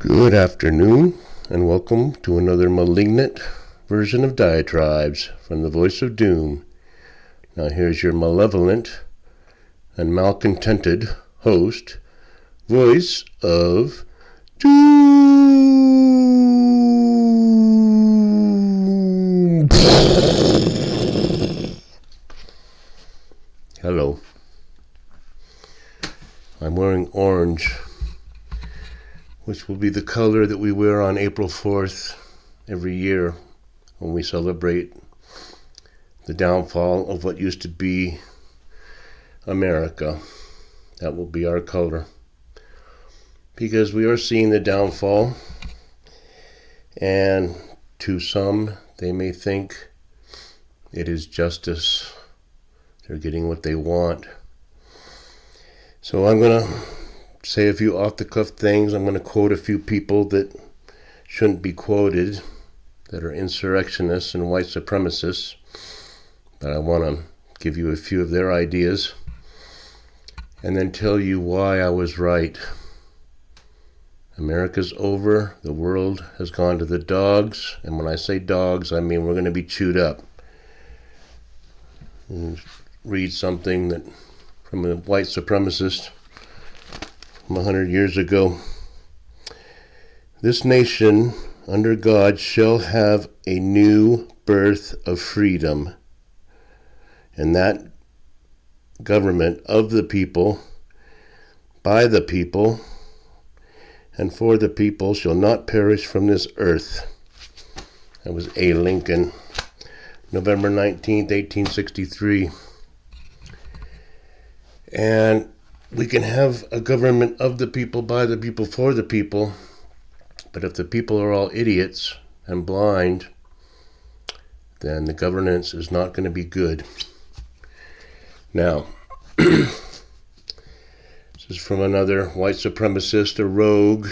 Good afternoon, and welcome to another malignant version of Diatribes from the Voice of Doom. Now here's your malevolent and malcontented host, Voice of Doom. Hello. I'm wearing orange, which will be the color that we wear on April 4th every year when we celebrate the downfall of what used to be America. That will be our color. Because we are seeing the downfall, and to some, they may think it is justice. They're getting what they want. So I'm going to say a few off-the-cuff things. I'm going to quote a few people that shouldn't be quoted, that are insurrectionists and white supremacists, but I want to give you a few of their ideas and then tell you why I was right. America's over. The world has gone to the dogs, and when I say dogs, I mean we're going to be chewed up. Read something that from a white supremacist from 100 years ago. This nation, under God, shall have a new birth of freedom, and that government of the people, by the people, and for the people shall not perish from this earth. That was A. Lincoln, November 19th, 1863. And we can have a government of the people, by the people, for the people, but if the people are all idiots and blind, then the governance is not going to be good. Now, this is from another white supremacist, a rogue.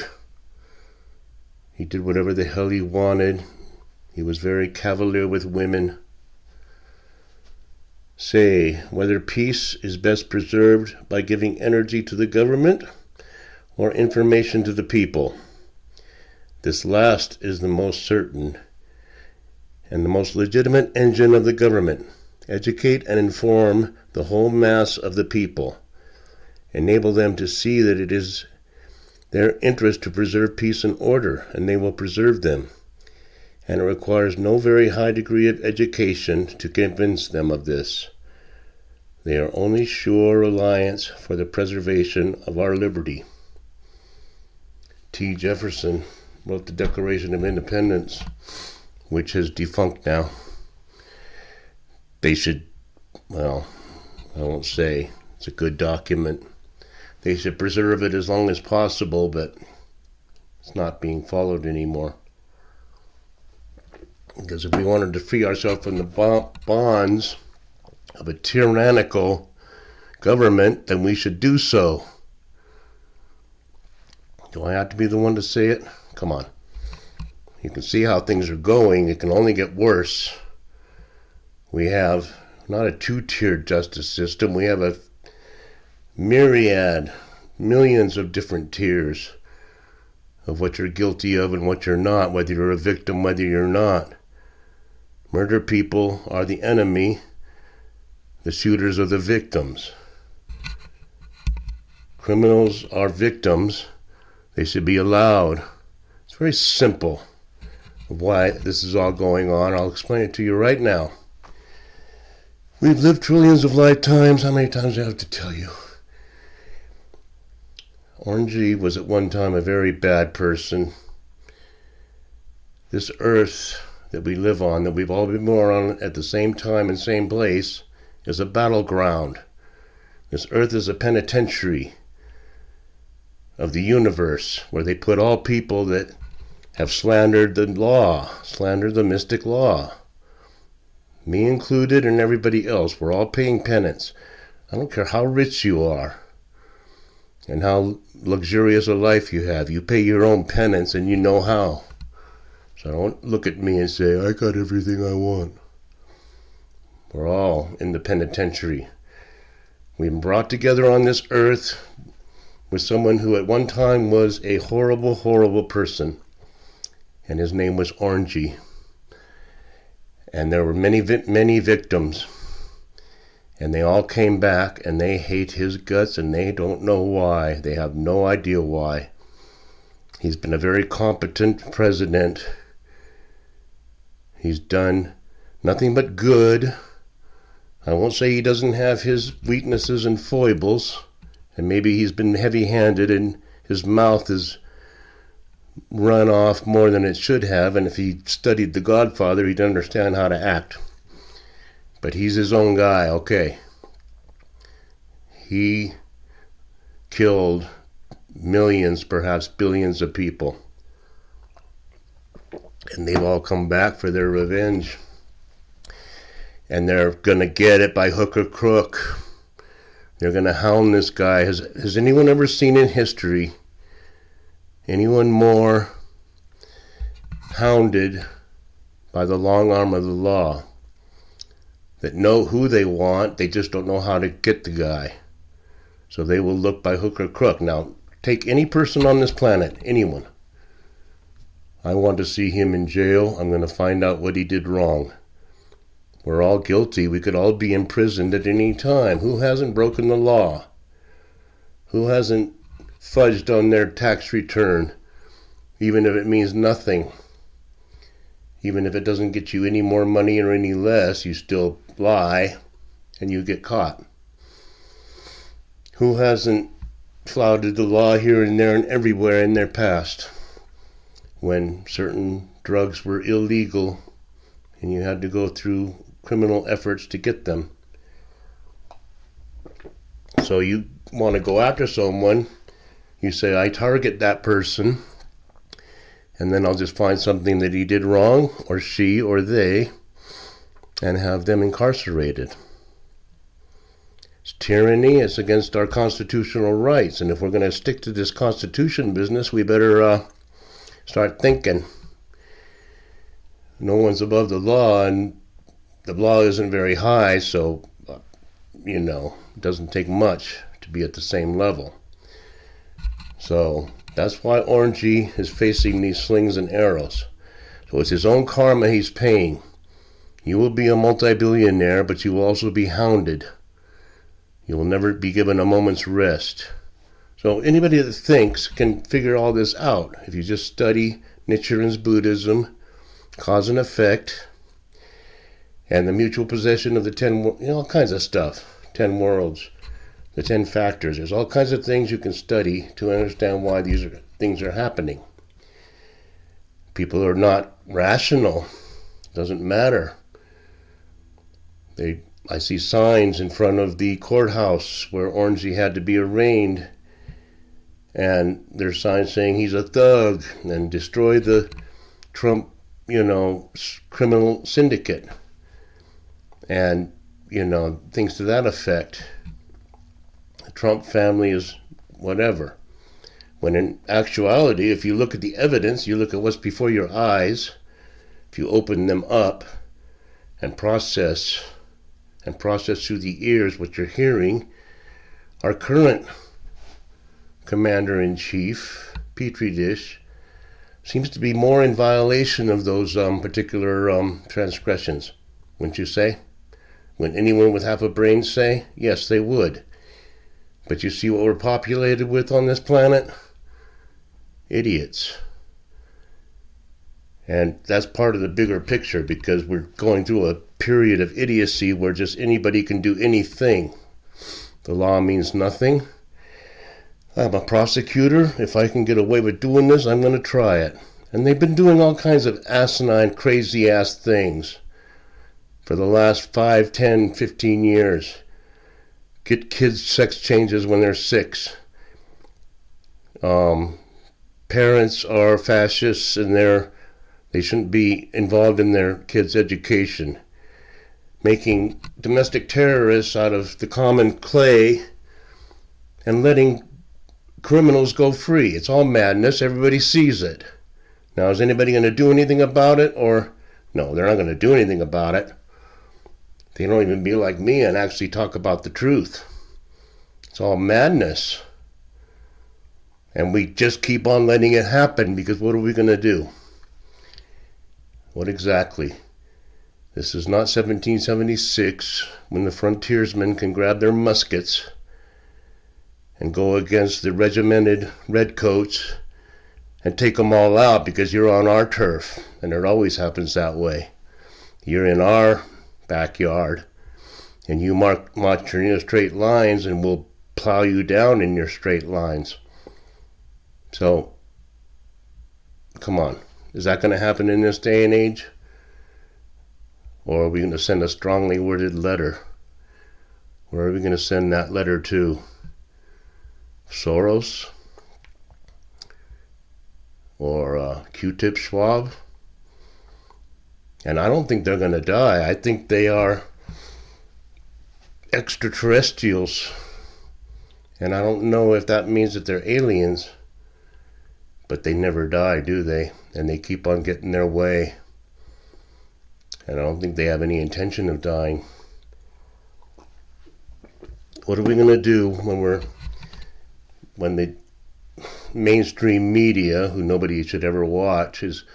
He did whatever the hell he wanted. He was very cavalier with women. Say, whether peace is best preserved by giving energy to the government or information to the people. This last is the most certain and the most legitimate engine of the government. Educate and inform the whole mass of the people. Enable them to see that it is their interest to preserve peace and order, and they will preserve them. And it requires no very high degree of education to convince them of this. They are only sure reliance for the preservation of our liberty. T. Jefferson wrote the Declaration of Independence, which is defunct now. They should, well, I won't say, it's a good document. They should preserve it as long as possible, but it's not being followed anymore. Because if we wanted to free ourselves from the bonds of a tyrannical government, then we should do so. Do I have to be the one to say it? Come on. You can see how things are going. It can only get worse. We have not a two-tiered justice system. We have a myriad, millions of different tiers of what you're guilty of and what you're not, whether you're a victim, whether you're not. Murder people are the enemy. The shooters are the victims. Criminals are victims. They should be allowed. It's very simple of why this is all going on. I'll explain it to you right now. We've lived trillions of lifetimes. How many times do I have to tell you? Orangey was at one time a very bad person. This earth that we live on, that we've all been born on at the same time and same place, is a battleground. This earth is a penitentiary of the universe where they put all people that have slandered the law, slandered the mystic law. Me included and everybody else. We're all paying penance. I don't care how rich you are and how luxurious a life you have. You pay your own penance and you know how. So don't look at me and say, I got everything I want. We're all in the penitentiary. We've been brought together on this earth with someone who at one time was a horrible, horrible person, and his name was Orangey. And there were many victims, and they all came back, and they hate his guts, and they don't know why. They have no idea why. He's been a very competent president. He's done nothing but good. I won't say he doesn't have his weaknesses and foibles, and maybe he's been heavy-handed and his mouth is run off more than it should have, and if he studied The Godfather, he'd understand how to act. But he's his own guy, okay. He killed millions, perhaps billions of people. And they've all come back for their revenge. And they're going to get it by hook or crook. They're going to hound this guy. Has anyone ever seen in history anyone more hounded by the long arm of the law, that know who they want, they just don't know how to get the guy? So they will look by hook or crook. Now, take any person on this planet, anyone. I want to see him in jail. I'm going to find out what he did wrong. We're all guilty. We could all be imprisoned at any time. Who hasn't broken the law? Who hasn't fudged on their tax return, even if it means nothing? Even if it doesn't get you any more money or any less, you still lie and you get caught. Who hasn't flouted the law here and there and everywhere in their past when certain drugs were illegal and you had to go through criminal efforts to get them? So you want to go after someone, you say, I target that person, and then I'll just find something that he did wrong, or she, or they, and have them incarcerated. It's tyranny. It's against our constitutional rights. And if we're going to stick to this Constitution business, we better start thinking. No one's above the law, and the law isn't very high, so, it doesn't take much to be at the same level. So that's why Orangey is facing these slings and arrows. So it's his own karma he's paying. You will be a multi-billionaire, but you will also be hounded. You will never be given a moment's rest. So anybody that thinks can figure all this out. If you just study Nichiren's Buddhism, cause and effect, and the mutual possession of the 10, all kinds of stuff, 10 worlds, the 10 factors. There's all kinds of things you can study to understand why these things are happening. People are not rational. It doesn't matter. I see signs in front of the courthouse where Orangey had to be arraigned, and there's signs saying he's a thug and destroy the Trump, criminal syndicate, and, things to that effect. The Trump family is whatever. When in actuality, if you look at the evidence, you look at what's before your eyes, if you open them up and process through the ears what you're hearing, our current commander-in-chief, Petri dish, seems to be more in violation of those particular transgressions. Wouldn't you say? Would anyone with half a brain say? Yes, they would. But you see what we're populated with on this planet? Idiots. And that's part of the bigger picture, because we're going through a period of idiocy where just anybody can do anything. The law means nothing. I'm a prosecutor. If I can get away with doing this, I'm going to try it. And they've been doing all kinds of asinine, crazy-ass things for the last 5, 10, 15 years. Get kids sex changes when they're 6. Parents are fascists and they shouldn't be involved in their kids' education. Making domestic terrorists out of the common clay and letting criminals go free. It's all madness. Everybody sees it. Now, is anybody going to do anything about it? Or, no, they're not going to do anything about it. They don't even be like me and actually talk about the truth. It's all madness. And we just keep on letting it happen, because what are we going to do? What exactly? This is not 1776, when the frontiersmen can grab their muskets and go against the regimented redcoats and take them all out because you're on our turf. And it always happens that way. You're in our backyard, and you march in your straight lines, and we'll plow you down in your straight lines. So, come on. Is that going to happen in this day and age? Or are we going to send a strongly worded letter? Where are we going to send that letter to? Soros? Or Q-Tip Schwab? And I don't think they're going to die. I think they are extraterrestrials. And I don't know if that means that they're aliens. But they never die, do they? And they keep on getting their way. And I don't think they have any intention of dying. What are we going to do when the mainstream media, who nobody should ever watch, is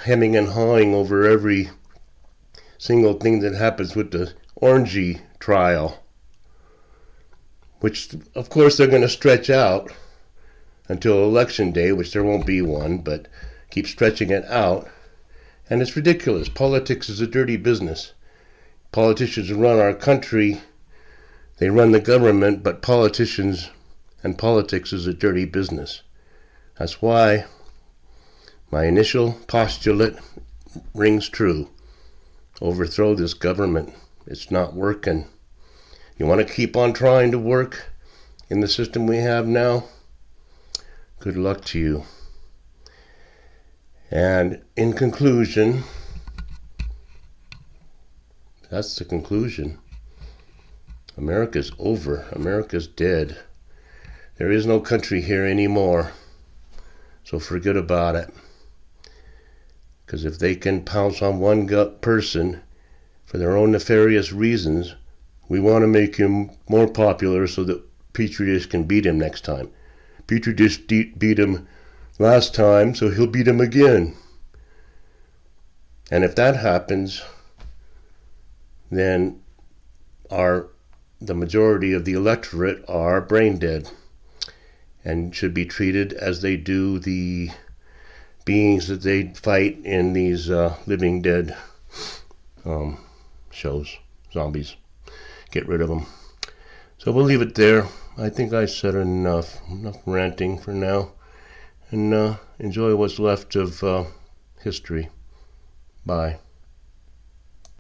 hemming and hawing over every single thing that happens with the Orangey trial, which of course they're going to stretch out until election day, which there won't be one, but keep stretching it out. And it's ridiculous. Politics is a dirty business. Politicians run our country, they run the government, but politicians and politics is a dirty business. That's why my initial postulate rings true. Overthrow this government. It's not working. You want to keep on trying to work in the system we have now? Good luck to you. And in conclusion, that's the conclusion. America's over. America's dead. There is no country here anymore. So forget about it. Because if they can pounce on one person for their own nefarious reasons, we want to make him more popular so that Petri Dish can beat him next time. Petri Dish beat him last time, so he'll beat him again. And if that happens, then the majority of the electorate are brain dead and should be treated as they do the beings that they fight in these Living Dead shows, zombies. Get rid of them. So we'll leave it there. I think I said enough ranting for now. And enjoy what's left of history. Bye.